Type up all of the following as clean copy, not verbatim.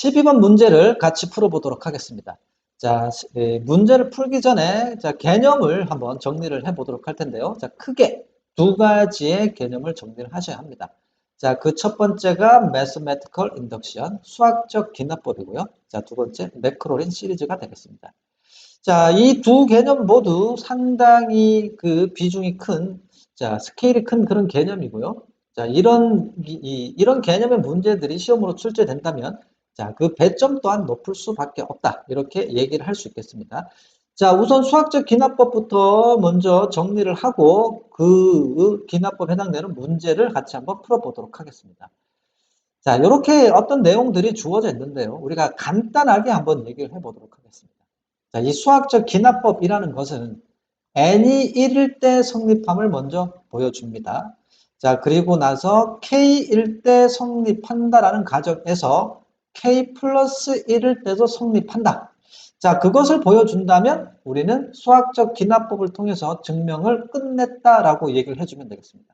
12번 문제를 같이 풀어보도록 하겠습니다. 자, 문제를 풀기 전에 자, 개념을 한번 정리를 해보도록 할 텐데요. 자, 크게 두 가지의 개념을 정리를 하셔야 합니다. 자, 그 첫 번째가 Mathematical Induction, 수학적 기납법이고요. 자, 두 번째, 매크로린 시리즈가 되겠습니다. 자, 이 두 개념 모두 상당히 그 비중이 큰, 자, 스케일이 큰 그런 개념이고요. 자, 이런 개념의 문제들이 시험으로 출제된다면, 자, 그 배점 또한 높을 수밖에 없다. 이렇게 얘기를 할 수 있겠습니다. 자, 우선 수학적 기납법부터 먼저 정리를 하고, 그 기납법에 해당되는 문제를 같이 한번 풀어보도록 하겠습니다. 자, 이렇게 어떤 내용들이 주어져 있는데요. 우리가 간단하게 한번 얘기를 해보도록 하겠습니다. 자, 이 수학적 기납법이라는 것은 n이 1일 때 성립함을 먼저 보여줍니다. 자, 그리고 나서 k일 때 성립한다라는 가정에서 k 플러스 1일 때도 성립한다. 자, 그것을 보여준다면 우리는 수학적 기납법을 통해서 증명을 끝냈다라고 얘기를 해주면 되겠습니다.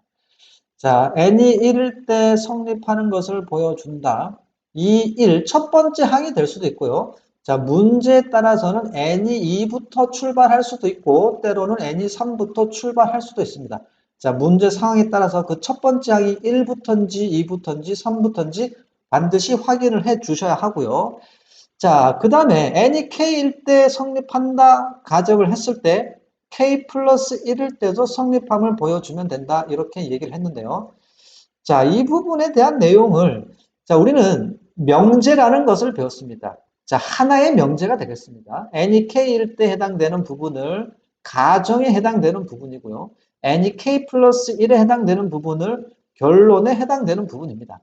자, n이 1일 때 성립하는 것을 보여준다. 이 1, 첫 번째 항이 될 수도 있고요. 자, 문제에 따라서는 n이 2부터 출발할 수도 있고, 때로는 n이 3부터 출발할 수도 있습니다. 자, 문제 상황에 따라서 그 첫 번째 항이 1부터인지 2부터인지 3부터인지 반드시 확인을 해 주셔야 하고요. 자, 그 다음에 n이 k일 때 성립한다 가정을 했을 때 k 플러스 1일 때도 성립함을 보여주면 된다. 이렇게 얘기를 했는데요. 자, 이 부분에 대한 내용을 자, 우리는 명제라는 것을 배웠습니다. 자, 하나의 명제가 되겠습니다. n이 k일 때 해당되는 부분을 가정에 해당되는 부분이고요. n이 k 플러스 1에 해당되는 부분을 결론에 해당되는 부분입니다.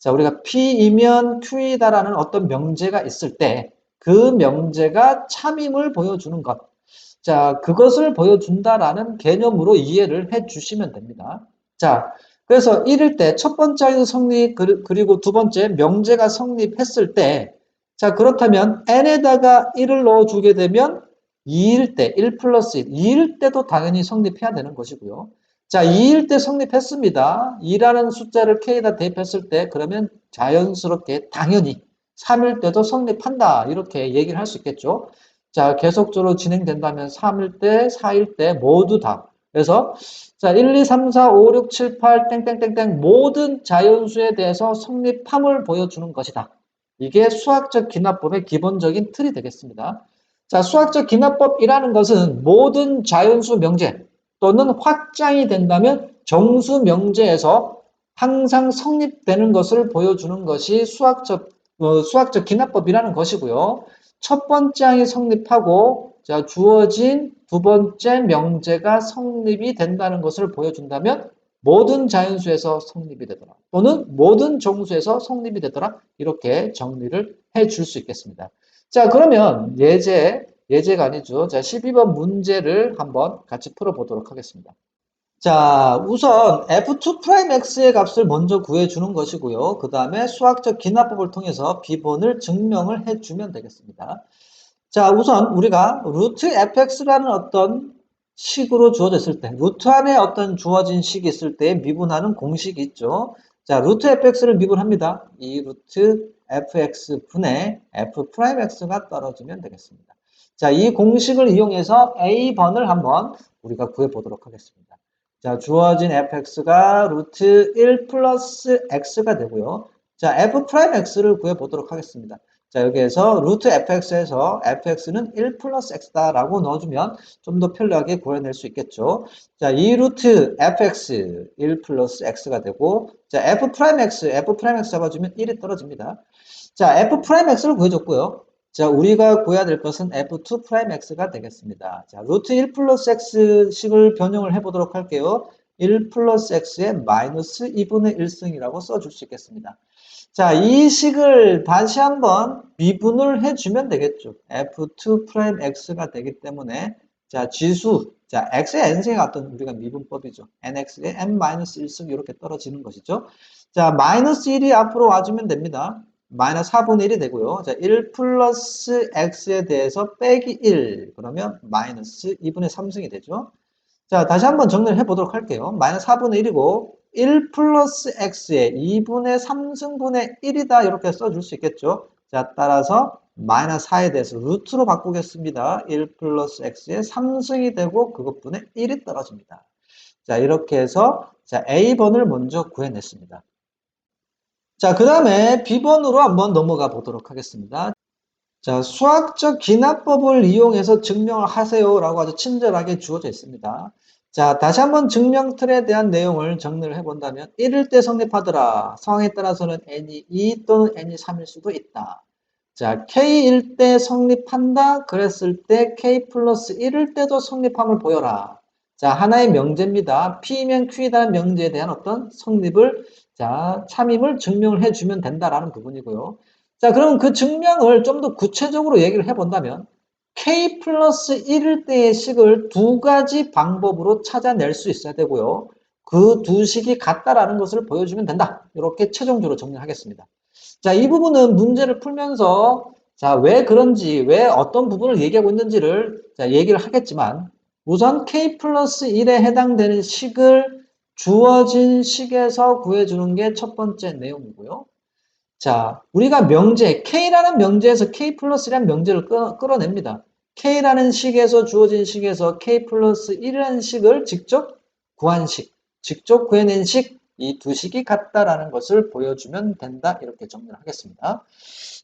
자, 우리가 P이면 Q이다라는 어떤 명제가 있을 때 그 명제가 참임을 보여주는 것. 자, 그것을 보여준다라는 개념으로 이해를 해 주시면 됩니다. 자, 그래서 1일 때 첫 번째 항이 성립, 그리고 두 번째 명제가 성립했을 때, 자, 그렇다면 n에다가 1을 넣어주게 되면 2일 때, 1 플러스 1, 2일 때도 당연히 성립해야 되는 것이고요. 자, 2일 때 성립했습니다. 2라는 숫자를 k에다 대입했을 때, 그러면 자연스럽게 당연히 3일 때도 성립한다. 이렇게 얘기를 할 수 있겠죠. 자, 계속적으로 진행된다면 3일 때, 4일 때 모두 다. 그래서 자, 1, 2, 3, 4, 5, 6, 7, 8, 땡땡땡땡 모든 자연수에 대해서 성립함을 보여주는 것이다. 이게 수학적 기납법의 기본적인 틀이 되겠습니다. 자, 수학적 기납법이라는 것은 모든 자연수 명제 또는 확장이 된다면 정수 명제에서 항상 성립되는 것을 보여주는 것이 수학적 기납법이라는 것이고요. 첫 번째 항이 성립하고 자, 주어진 두 번째 명제가 성립이 된다는 것을 보여준다면 모든 자연수에서 성립이 되더라. 또는 모든 정수에서 성립이 되더라. 이렇게 정리를 해 줄 수 있겠습니다. 자, 그러면 예제가 아니죠. 자, 12번 문제를 한번 같이 풀어보도록 하겠습니다. 자, 우선 f2'x의 값을 먼저 구해주는 것이고요. 그 다음에 수학적 기납법을 통해서 비본을 증명을 해주면 되겠습니다. 자, 우선 우리가 루트 fx라는 어떤 식으로 주어져 있을 때, 루트 안에 어떤 주어진 식이 있을 때 미분하는 공식이 있죠. 자, 루트 fx를 미분합니다. 이 루트 fx 분의 f'x가 떨어지면 되겠습니다. 자, 이 공식을 이용해서 a번을 한번 우리가 구해보도록 하겠습니다. 자, 주어진 fx가 루트 1 플러스 x가 되고요. 자, f'x를 구해보도록 하겠습니다. 자, 여기에서 루트 fx에서 fx는 1 플러스 x다라고 넣어주면 좀 더 편리하게 구해낼 수 있겠죠. 자, 이 루트 fx 1 플러스 x가 되고, 자, f'x 잡아주면 1이 떨어집니다. 자, f'x를 구해줬고요. 자, 우리가 구해야 될 것은 f2'x가 되겠습니다. 자, 루트 1 플러스 x식을 변형을 해보도록 할게요. 1 플러스 x의 마이너스 2분의 1승이라고 써줄 수 있겠습니다. 자, 이 식을 다시 한번 미분을 해주면 되겠죠. f2'x가 되기 때문에 자, 지수, 자, x의 n승에 갔던 우리가 미분법이죠. nx의 n-1승 이렇게 떨어지는 것이죠. 자, 마이너스 1이 앞으로 와주면 됩니다. 마이너스 4분의 1이 되고요. 자, 1 플러스 x에 대해서 빼기 1, 그러면 마이너스 2분의 3승이 되죠. 자, 다시 한번 정리를 해보도록 할게요. 마이너스 4분의 1이고 1 플러스 x에 2분의 3승분의 1이다 이렇게 써줄 수 있겠죠. 자, 따라서 마이너스 4에 대해서 루트로 바꾸겠습니다. 1 플러스 x의 3승이 되고 그것분의 1이 떨어집니다. 자, 이렇게 해서 자, A번을 먼저 구해냈습니다. 자, 그 다음에 B번으로 한번 넘어가 보도록 하겠습니다. 자, 수학적 기납법을 이용해서 증명을 하세요라고 아주 친절하게 주어져 있습니다. 자, 다시 한번 증명틀에 대한 내용을 정리를 해본다면 1일 때 성립하더라. 상황에 따라서는 n이 2 또는 n이 3일 수도 있다. 자, k일 때 성립한다. 그랬을 때 k 플러스 1일 때도 성립함을 보여라. 자, 하나의 명제입니다. P면 Q이라는 명제에 대한 어떤 성립을, 자, 참임을 증명을 해주면 된다라는 부분이고요. 자, 그럼 그 증명을 좀 더 구체적으로 얘기를 해본다면 k 플러스 1일 때의 식을 두 가지 방법으로 찾아낼 수 있어야 되고요. 그 두 식이 같다라는 것을 보여주면 된다. 이렇게 최종적으로 정리하겠습니다. 자, 이 부분은 문제를 풀면서 자, 왜 그런지, 왜 어떤 부분을 얘기하고 있는지를 자, 얘기를 하겠지만 우선 k 플러스 1에 해당되는 식을 주어진 식에서 구해주는 게 첫 번째 내용이고요. 자, 우리가 명제, K라는 명제에서 K 플러스라는 명제를 끌어냅니다. K라는 식에서 주어진 식에서 K 플러스 1이라는 식을 직접 구한 식, 직접 구해낸 식, 이 두 식이 같다라는 것을 보여주면 된다. 이렇게 정리를 하겠습니다.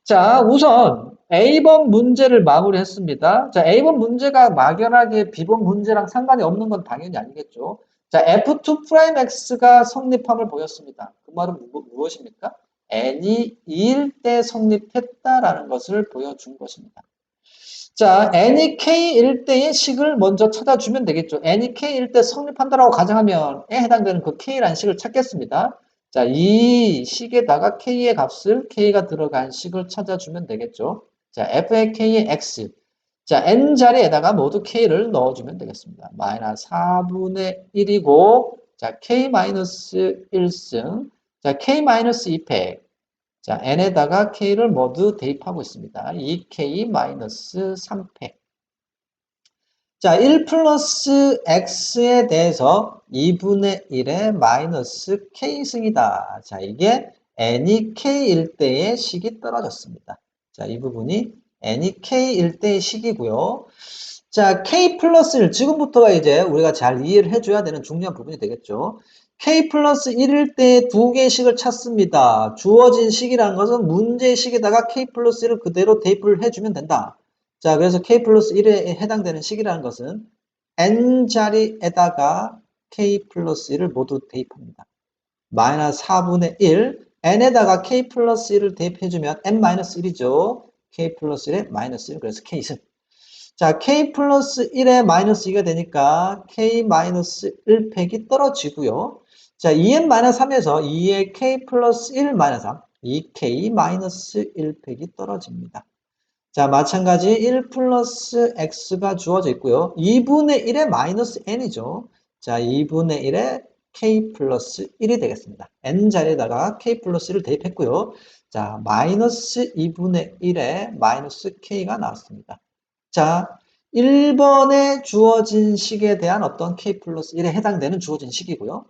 자, 우선 A번 문제를 마무리했습니다. 자, A번 문제가 막연하게 B번 문제랑 상관이 없는 건 당연히 아니겠죠. 자, F2'X가 성립함을 보였습니다. 그 말은 무엇입니까? n이 2일 때 성립했다라는 것을 보여준 것입니다. 자, n이 k일 때의 식을 먼저 찾아주면 되겠죠. n이 k일 때 성립한다라고 가정하면 에 해당되는 그 k라는 식을 찾겠습니다. 자, 이 식에다가 k의 값을 k가 들어간 식을 찾아주면 되겠죠. 자, f의 k의 x. 자, n 자리에다가 모두 k를 넣어주면 되겠습니다. 마이너스 4분의 1이고, 자, k 마이너스 1승, 자, k 마이너스 2팩. 자, n에다가 k를 모두 대입하고 있습니다. 2k 마이너스 3팩. 자, 1 플러스 x에 대해서 2분의 1의 마이너스 k승이다. 자, 이게 n이 k일 때의 식이 떨어졌습니다. 자, 이 부분이 n이 k일 때의 식이고요. 자, k 플러스 1. 지금부터가 이제 우리가 잘 이해를 해줘야 되는 중요한 부분이 되겠죠. k 플러스 1일 때 두 개의 식을 찾습니다. 주어진 식이라는 것은 문제의 식에다가 k 플러스 1을 그대로 대입을 해주면 된다. 자, 그래서 k 플러스 1에 해당되는 식이라는 것은 n 자리에다가 k 플러스 1을 모두 대입합니다. 마이너스 4분의 1, n에다가 k 플러스 1을 대입해주면 n 마이너스 1이죠. k 플러스 1에 마이너스 1, 그래서 k승. 자, k 플러스 1에 마이너스 2가 되니까 k 마이너스 1팩이 떨어지고요. 자, 2n 마이너스 3에서 2의 k 플러스 1 마이너스 3, 2k 마이너스 1팩이 떨어집니다. 자, 마찬가지 1 플러스 x가 주어져 있고요. 2분의 1의 마이너스 n이죠. 자, 2분의 1의 k 플러스 1이 되겠습니다. n 자리에다가 k 플러스 1을 대입했고요. 자, 마이너스 2분의 1의 마이너스 k가 나왔습니다. 자, 1번에 주어진 식에 대한 어떤 k 플러스 1에 해당되는 주어진 식이고요.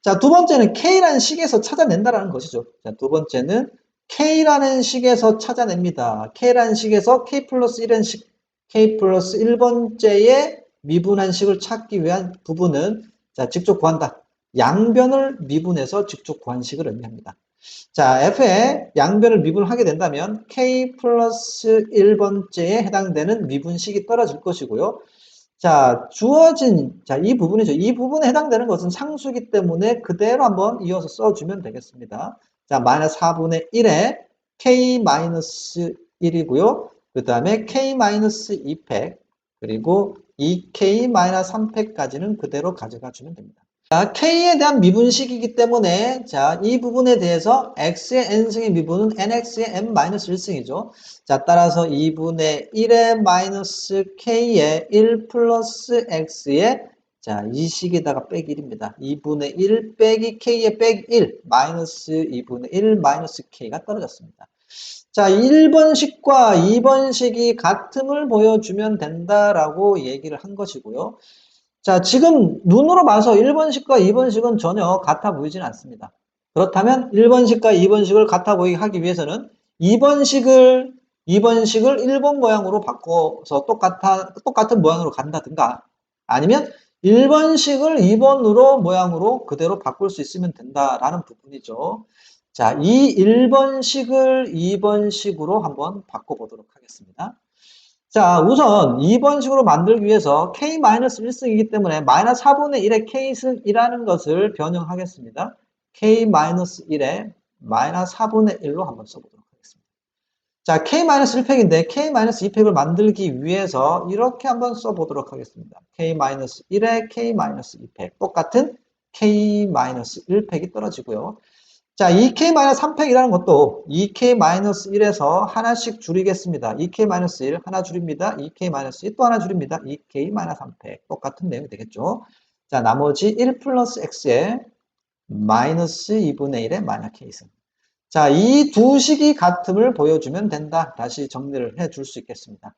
자, 두 번째는 k라는 식에서 찾아낸다라는 것이죠. 자, 두 번째는 k라는 식에서 찾아냅니다. k라는 식에서 k 플러스 1은 식, k 플러스 1번째의 미분한 식을 찾기 위한 부분은 자, 직접 구한다. 양변을 미분해서 직접 구한 식을 의미합니다. 자, f의 양변을 미분하게 된다면 k 플러스 1번째에 해당되는 미분식이 떨어질 것이고요. 자, 주어진, 자, 이 부분이죠. 이 부분에 해당되는 것은 상수이기 때문에 그대로 한번 이어서 써주면 되겠습니다. 자, 마이너스 4분의 1에 k 마이너스 1이고요. 그 다음에 k 마이너스 2팩, 그리고 2k 마이너스 3팩까지는 그대로 가져가 주면 됩니다. 자, k에 대한 미분식이기 때문에 자, 이 부분에 대해서 x의 n승의 미분은 nx의 n-1승이죠. 자, 따라서 2분의 1의 마이너스 k의 1 플러스 x의 자, 이 식에다가 빼기 1입니다. 2분의 1 빼기 k의 빼기 1 마이너스 2분의 1 마이너스 k가 떨어졌습니다. 자, 1번식과 2번식이 같음을 보여주면 된다라고 얘기를 한 것이고요. 자, 지금 눈으로 봐서 1번식과 2번식은 전혀 같아 보이지는 않습니다. 그렇다면 1번식과 2번식을 같아 보이게 하기 위해서는 2번 식을 1번 모양으로 바꿔서 똑같은 모양으로 간다든가 아니면 1번식을 2번으로 모양으로 그대로 바꿀 수 있으면 된다라는 부분이죠. 자, 이 1번식을 2번식으로 한번 바꿔보도록 하겠습니다. 자, 우선 2번식으로 만들기 위해서 k-1승이기 때문에 마이너스 4분의 1의 k승이라는 것을 변형하겠습니다. k-1에 마이너스 4분의 1로 한번 써보도록 하겠습니다. 자, k-1팩인데 k-2팩을 만들기 위해서 이렇게 한번 써보도록 하겠습니다. k-1에 k-2팩 똑같은 k-1팩이 떨어지고요. 자, 2k-3팩이라는 것도 2k-1에서 하나씩 줄이겠습니다. 2k-1 하나 줄입니다. 2k-2 또 하나 줄입니다. 2k-3팩 똑같은 내용이 되겠죠. 자, 나머지 1 플러스 x에 마이너스 2분의 1의 마이너스 k승. 자, 이 두 식이 같음을 보여주면 된다. 다시 정리를 해 줄 수 있겠습니다.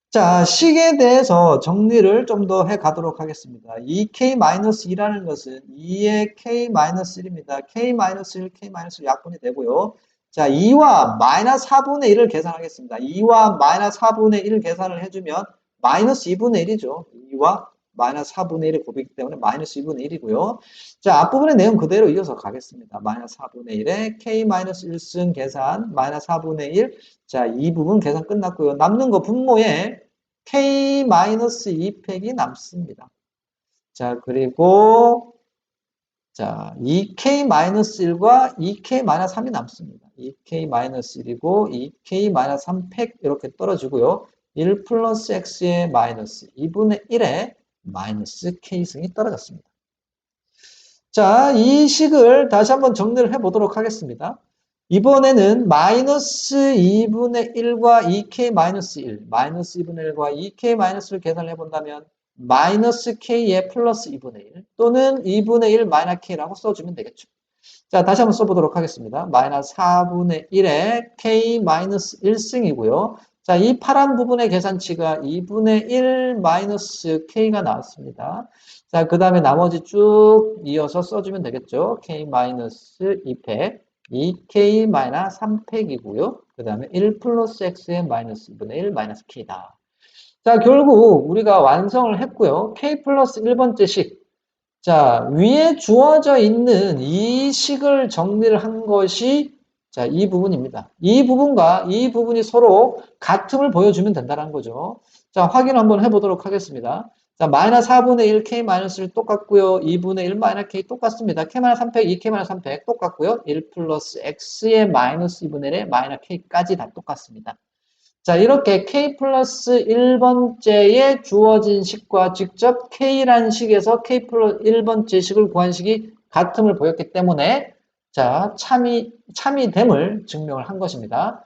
자, 식에 대해서 정리를 좀 더 해 가도록 하겠습니다. 2k-2라는 것은 2의 k-1입니다. k-1, k-1 약분이 되고요. 자, 2와 마이너스 4분의 1을 계산하겠습니다. 2와 마이너스 4분의 1을 계산을 해주면 마이너스 2분의 1이죠. 2와 마이너스 4분의 1의 곱이기 때문에 마이너스 2분의 1이고요. 자, 앞부분의 내용 그대로 이어서 가겠습니다. 마이너스 4분의 1에 k-1승 계산, 마이너스 4분의 1. 자, 이 부분 계산 끝났고요. 남는 거 분모에 k-2팩이 남습니다. 자, 그리고 자, 2k-1과 2k-3이 남습니다. 2k-1이고 2k-3팩 이렇게 떨어지고요. 1 플러스 x의 마이너스 2분의 1에 마이너스 k승이 떨어졌습니다. 자, 이 식을 다시 한번 정리를 해보도록 하겠습니다. 이번에는 마이너스 2분의 1과 2k 마이너스 1, 마이너스 2분의 1과 2k 마이너스를 계산을 해본다면 마이너스 k에 플러스 2분의 1 또는 2분의 1 마이너스 k라고 써주면 되겠죠. 자, 다시 한번 써보도록 하겠습니다. 마이너스 4분의 1에 k 마이너스 1승이고요. 자, 이 파란 부분의 계산치가 2분의 1 마이너스 k가 나왔습니다. 자, 그 다음에 나머지 쭉 이어서 써주면 되겠죠. k 마이너스 2팩, 2k 마이너스 3팩이고요. 그 다음에 1 플러스 x의 마이너스 2분의 1 마이너스 k다. 자, 결국 우리가 완성을 했고요. k 플러스 1번째 식. 자, 위에 주어져 있는 이 식을 정리를 한 것이 자, 이 부분입니다. 이 부분과 이 부분이 서로 같음을 보여주면 된다는 거죠. 자, 확인 한번 해보도록 하겠습니다. 자, 마이너스 4분의 1, k 마이너스 1 똑같고요. 2분의 1 마이너스 k 똑같습니다. k 마이너스 3팩, 2k 마이너스 3팩 똑같고요. 1 플러스 x의 마이너스 2분의 1의 마이너스 k까지 다 똑같습니다. 자, 이렇게 k 플러스 1번째에 주어진 식과 직접 k란 식에서 k 플러스 1번째 식을 구한 식이 같음을 보였기 때문에 자, 참이됨을 증명을 한 것입니다.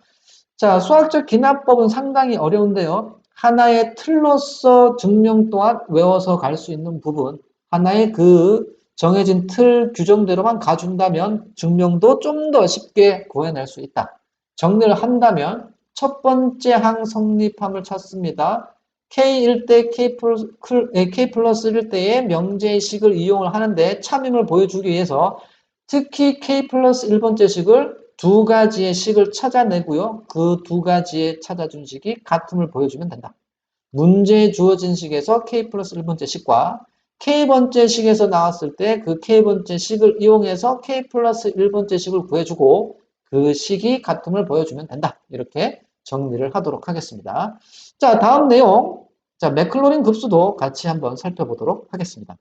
자, 수학적 기납법은 상당히 어려운데요. 하나의 틀로서 증명 또한 외워서 갈 수 있는 부분, 하나의 그 정해진 틀 규정대로만 가준다면 증명도 좀 더 쉽게 구해낼 수 있다. 정리를 한다면 첫 번째 항 성립함을 찾습니다. K일 때 K 플러스 1일 때의 명제식을 이용을 하는데 참임을 보여주기 위해서 특히 K 플러스 1번째 식을 두 가지의 식을 찾아내고요. 그 두 가지의 찾아준 식이 같음을 보여주면 된다. 문제에 주어진 식에서 K 플러스 1번째 식과 K번째 식에서 나왔을 때 그 K번째 식을 이용해서 K 플러스 1번째 식을 구해주고 그 식이 같음을 보여주면 된다. 이렇게 정리를 하도록 하겠습니다. 자, 다음 내용. 자, 맥클로린 급수도 같이 한번 살펴보도록 하겠습니다.